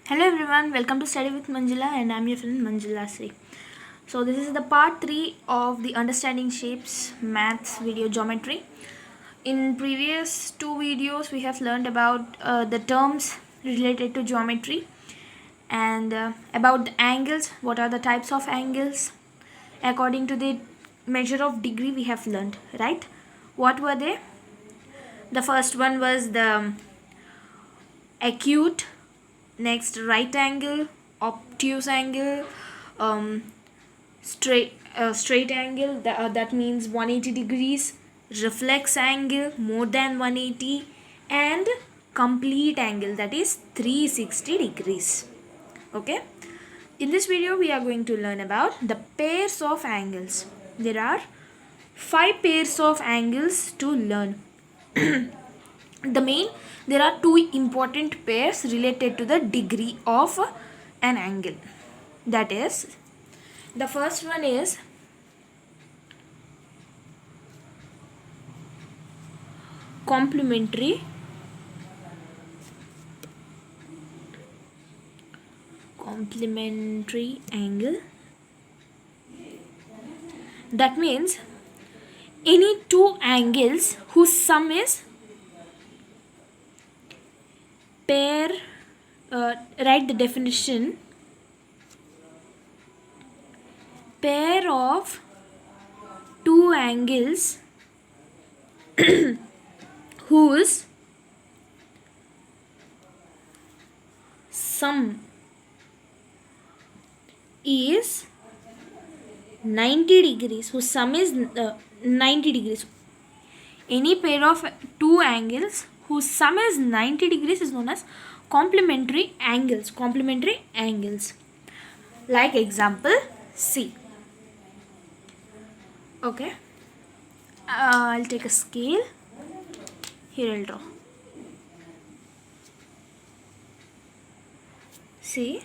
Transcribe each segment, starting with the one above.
Hello everyone, welcome to Study with Manjula and I'm your friend Manjula Sri. So this is the part 3 of the Understanding Shapes Maths video geometry. In previous two videos we have learned about the terms related to geometry and about the angles, what are the types of angles according to the measure of degree we have learned, right? What were they? The first one was the acute, next right angle, obtuse angle, um, straight angle, that means 180 degrees, reflex angle more than 180, and complete angle, that is 360 degrees. Okay, in this video we are going to learn about the pairs of angles. There are 5 pairs of angles to learn. There are two important pairs related to the degree of an angle. That is, the first one is complementary angle. That means any two angles whose sum is pair, write the definition, pair of two angles whose sum is 90 degrees, whose sum is 90 degrees. Any pair of two angles whose sum is 90 degrees is known as complementary angles. Complementary angles. Like example C. Okay. I'll take a scale. Here I'll draw. See.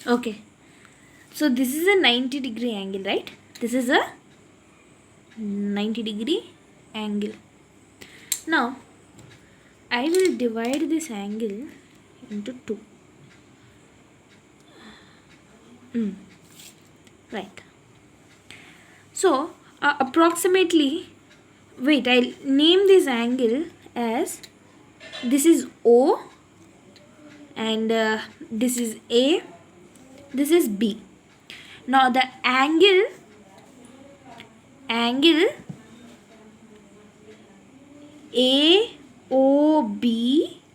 Okay, so this is a 90 degree angle, right? This is a 90 degree angle. Now I will divide this angle into two. Right. So approximately, wait, I'll name this angle as, this is O and this is A, this is B. Now the angle AOB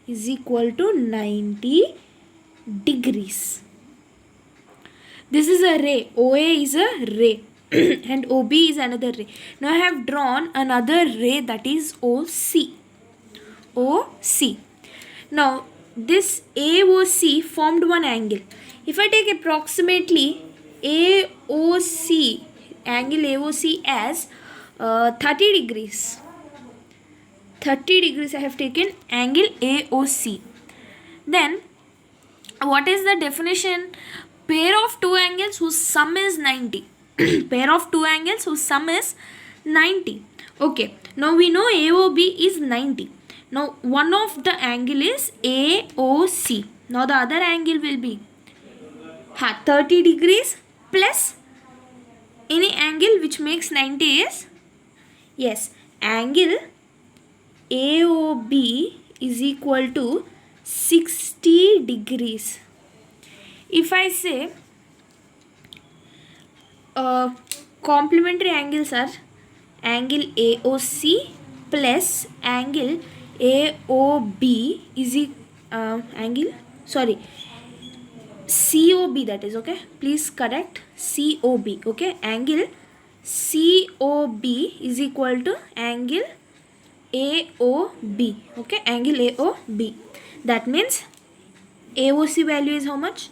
is equal to 90 degrees. This is a ray. OA is a ray and OB is another ray. Now I have drawn another ray, that is OC. Now this AOC formed one angle. If I take approximately AOC, angle AOC as 30 degrees. 30 degrees I have taken angle AOC. Then what is the definition? Pair of two angles whose sum is 90. Pair of two angles whose sum is 90. Okay, now we know AOB is 90. Now one of the angle is AOC. Now the other angle will be 30 degrees plus any angle which makes 90 is, yes, angle AOB is equal to 60 degrees. If I say complementary angles are angle AOC plus angle AOB is COB, that is, okay, please correct, COB, okay, angle COB is equal to angle AOB, okay, angle AOB. That means AOC value is how much?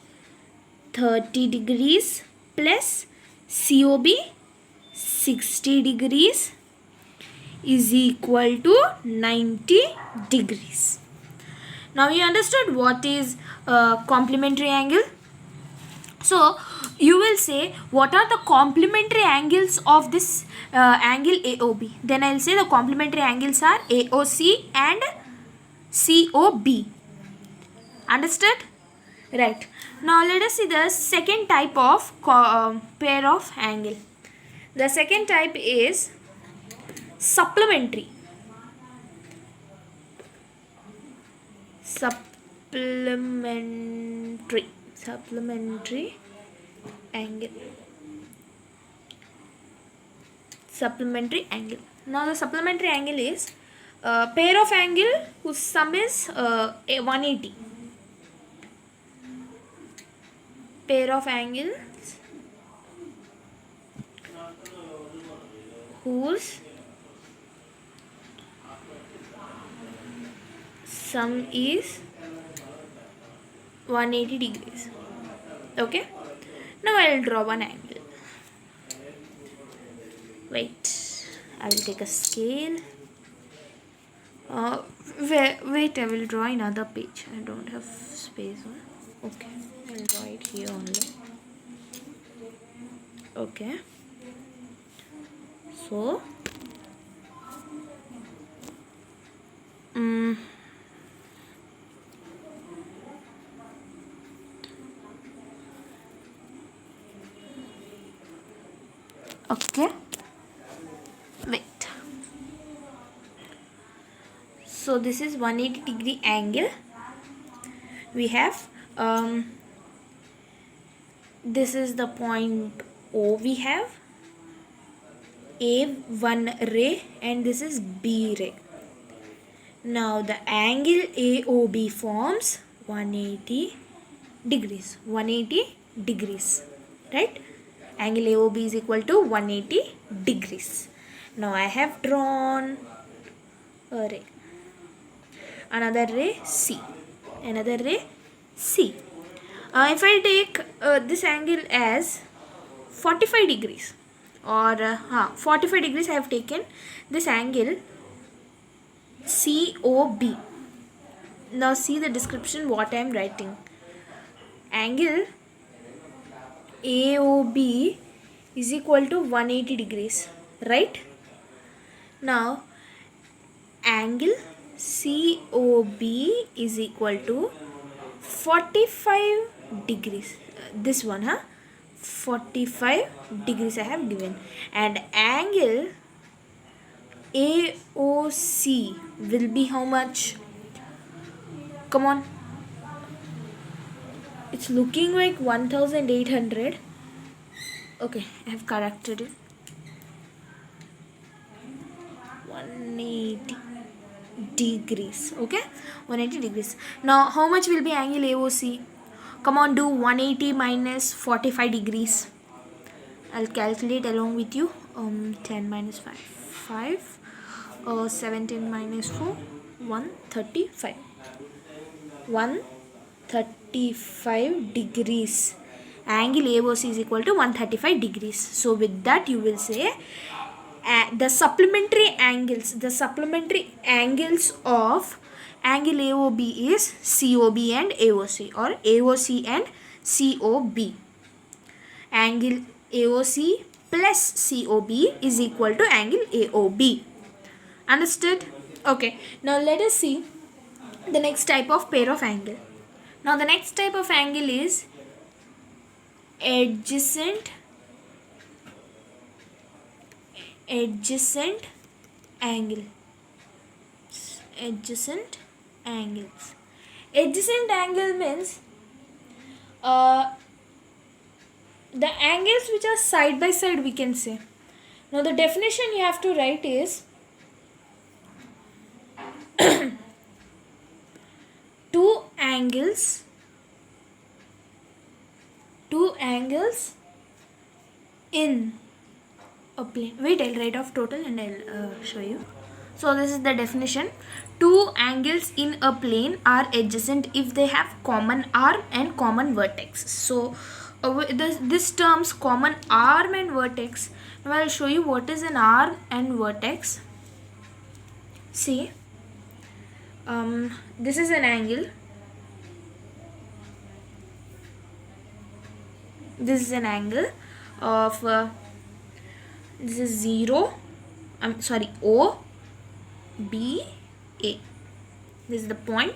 30 degrees plus COB 60 degrees is equal to 90 degrees. Now you understood what is complementary angle. So you will say what are the complementary angles of this angle AOB. Then I will say the complementary angles are AOC and COB. Understood? Right. Now let us see the second type of pair of angle. The second type is supplementary. Supplementary angle. Supplementary angle. Now the supplementary angle is a pair of angle whose sum is 180. Pair of angles whose sum is 180 degrees. Okay. Now I will draw one angle. Wait, I will take a scale. Wait, I will draw another page. I don't have space. Okay, I will draw it here only. Okay. So, okay. Wait. So this is 180 degree angle. We have this is the point O. We have A1 ray and this is B ray. Now the angle AOB forms 180 degrees. 180 degrees. Right? Angle AOB is equal to 180 degrees. Now I have drawn a ray. Another ray C. Another ray C. If I take this angle as 45 degrees or 45 degrees, I have taken this angle COB. Now see the description what I am writing. Angle AOB is equal to 180 degrees, right? Now angle COB is equal to 45 degrees. This one, 45 degrees I have given. And angle AOC will be how much? Come on. It's looking like 1800. Okay, I have corrected it. 180 degrees. Okay, 180 degrees. Now how much will be angle AOC? Come on, do 180 minus 45 degrees. I'll calculate along with you. 10 minus 5 5 17 minus 4 135. 135 degrees. Angle AOC is equal to 135 degrees. So with that you will say the supplementary angles of angle AOB is COB and AOC, or AOC and COB. Angle AOC plus COB is equal to angle AOB. Understood? Okay. Now let us see the next type of pair of angle. Now the next type of angle is adjacent angle. Adjacent angles. Adjacent angle means the angles which are side by side, we can say. Now the definition you have to write is two angles in a plane. Wait, I'll write off total and I'll show you. So this is the definition. Two angles in a plane are adjacent if they have common arm and common vertex. So this terms common arm and vertex. Now I'll show you what is an arm and vertex. See, this is an angle. This is an angle of this is 0, I'm sorry, O B A. This is the point.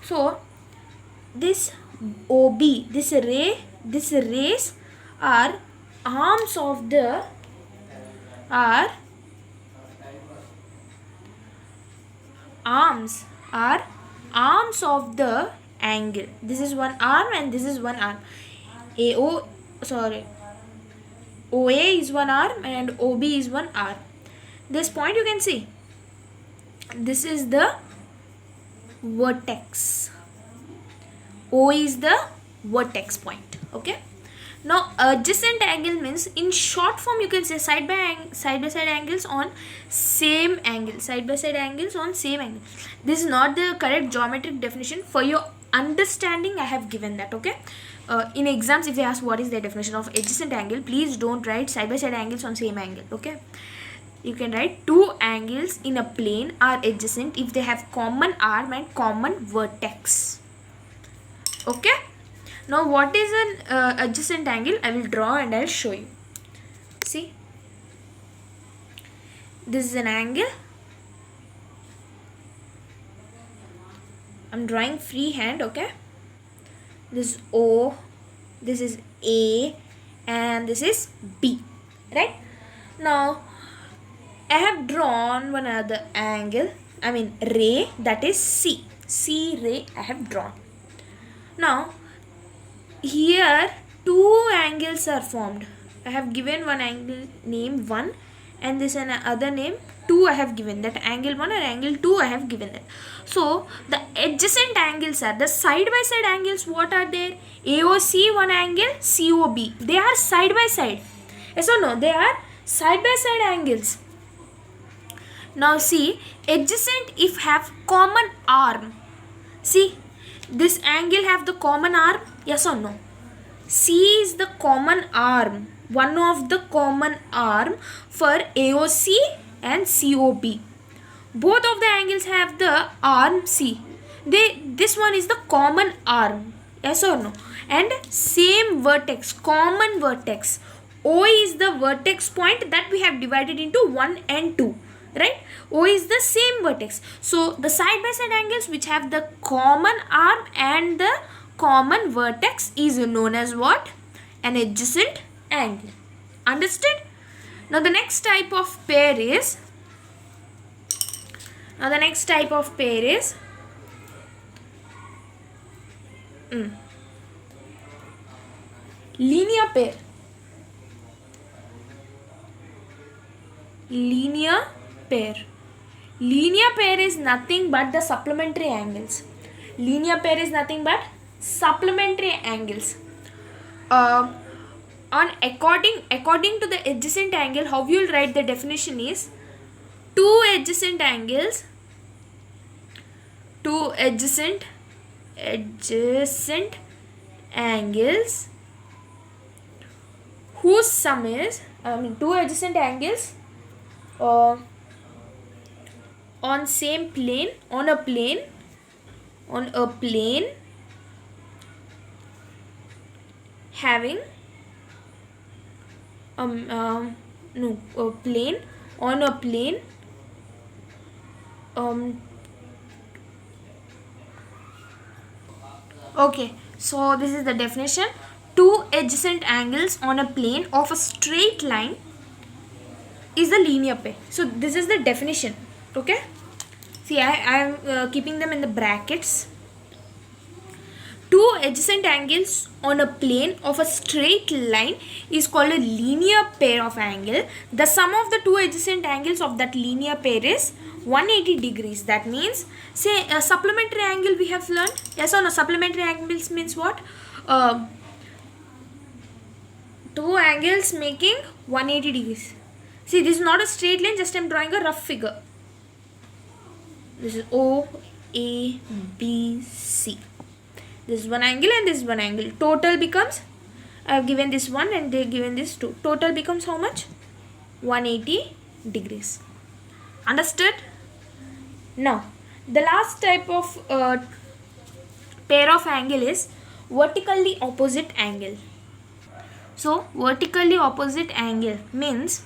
So this OB, this rays are arms of the are arms of the angle. This is one arm and this is one arm. OA is one arm and OB is one arm. This point you can see, this is the vertex. O is the vertex point. Okay. Now adjacent angle means, in short form you can say side by side angles on same angle. Side by side angles on same angle. This is not the correct geometric definition. For your understanding I have given that. Okay. In exams if they ask what is the definition of adjacent angle, please don't write side by side angles on same angle. Okay. You can write two angles in a plane are adjacent if they have common arm and common vertex. Okay. Now what is an adjacent angle? I will draw and I will show you. See, this is an angle. I'm drawing freehand. Okay. This is O, this is A, and this is B. Right. Now I have drawn one other angle, ray, that is C. C ray I have drawn. Now here two angles are formed. I have given one angle name 1 and this another name 2 I have given. That angle 1 and angle 2 I have given that. So the adjacent angles are the side by side angles. What are there? AOC one angle, COB. They are side by side. Yes or no? They are side by side angles. Now see, adjacent if have common arm. See, this angle have the common arm, yes or no? C is the common arm, one of the common arm for AOC and COB. Both of the angles have the arm C. This one is the common arm, yes or no? And same vertex, common vertex. O is the vertex point that we have divided into 1 and 2. Right? O is the same vertex. So the side by side angles which have the common arm and the common vertex is known as what? An adjacent angle. Understood? Now the next type of pair is linear pair. Linear pair is nothing but the supplementary angles. According to the adjacent angle, how you will write the definition is two adjacent angles whose sum is two adjacent angles on a plane having okay, so this is the definition. Two adjacent angles on a plane of a straight line is the linear pair. So this is the definition. Okay, see, I am keeping them in the brackets. Two adjacent angles on a plane of a straight line is called a linear pair of angle. The sum of the two adjacent angles of that linear pair is 180 degrees. That means, say a supplementary angle we have learned. Yes or no? Supplementary angles means what? Two angles making 180 degrees. See, this is not a straight line, just I am drawing a rough figure. This is O, A, B, C. This is one angle and this is one angle. Total becomes, I have given this one and they have given this two. Total becomes how much? 180 degrees. Understood? Now, the last type of pair of angle is vertically opposite angle. So vertically opposite angle means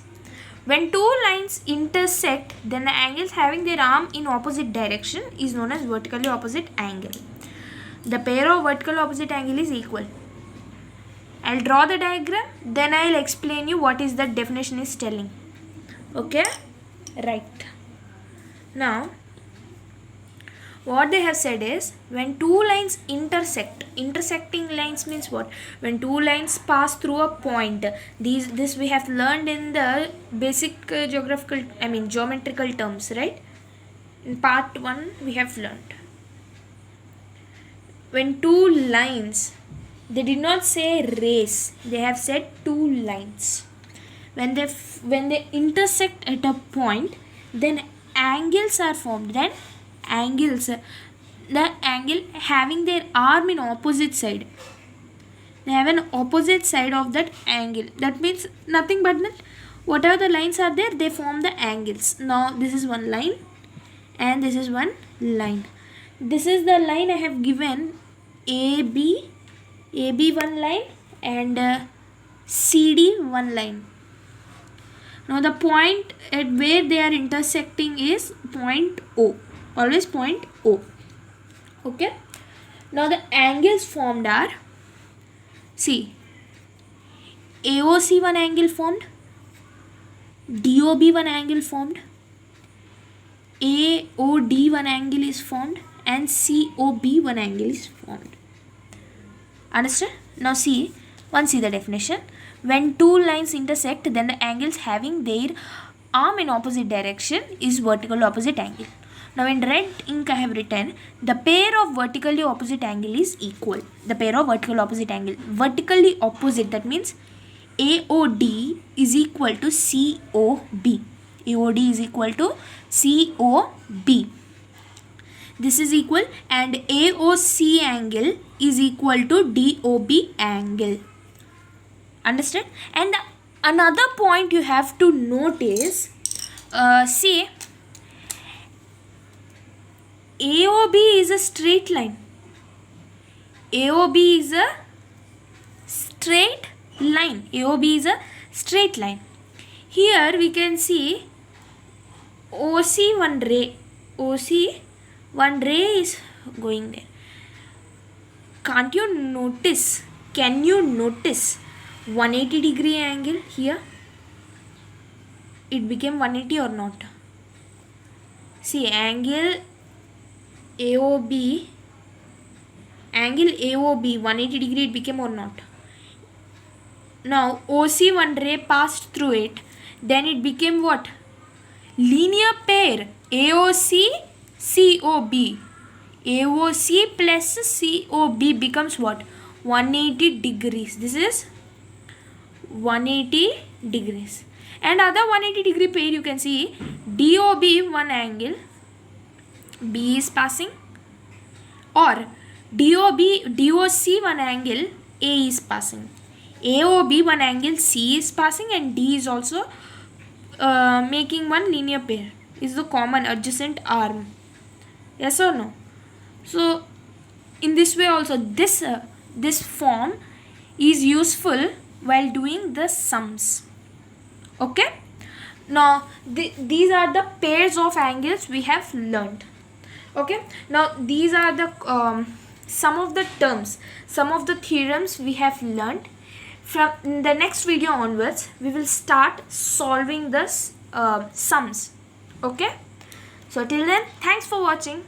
when two lines intersect, then the angles having their arm in opposite direction is known as vertically opposite angle. The pair of vertical opposite angle is equal. I'll draw the diagram, then I'll explain you what is the definition is telling. Okay? Right. Now, what they have said is when two lines intersect, intersecting lines means what? When two lines pass through a point. This we have learned in the basic geometrical terms, right? In part 1 we have learned. When two lines, they did not say race, they have said two lines. When they intersect at a point, then angles are formed. Then angles, the angle having their arm in opposite side, they have an opposite side of that angle. That means nothing but that whatever the lines are there, they form the angles. Now this is one line and this is one line. This is the line I have given, AB one line and CD one line. Now the point at where they are intersecting is point O. Always point O. Okay. Now the angles formed are, see, AOC one angle formed, DOB one angle formed, AOD one angle is formed, and COB one angle is formed. Understand? Now see the definition. When two lines intersect, then the angles having their arm in opposite direction is vertical opposite angle. Now in red ink I have written the pair of vertically opposite angle is equal. The pair of vertical opposite angle. Vertically opposite, that means AOD is equal to COB. AOD is equal to COB. This is equal, and AOC angle is equal to DOB angle. Understand? And another point you have to note is, see, AOB is a straight line. AOB is a straight line. AOB is a straight line. Here we can see OC one ray. OC one ray is going there. Can't you notice? Can you notice 180 degree angle here? It became 180 or not? See, angle AOB 180 degree it became or not? Now OC one ray passed through it, then it became what? Linear pair. AOC COB. AOC plus COB becomes what? 180 degrees. This is 180 degrees. And other 180 degree pair you can see DOB one angle B is passing, or DOC one angle A is passing. AOB one angle C is passing, and D is also making one linear pair. Is the common adjacent arm. Yes or no? So in this way also this form is useful while doing the sums. Okay. Now these are the pairs of angles we have learned. Okay. Now these are the some of the terms, some of the theorems we have learned. From the next video onwards, we will start solving the sums. Okay. So till then, thanks for watching.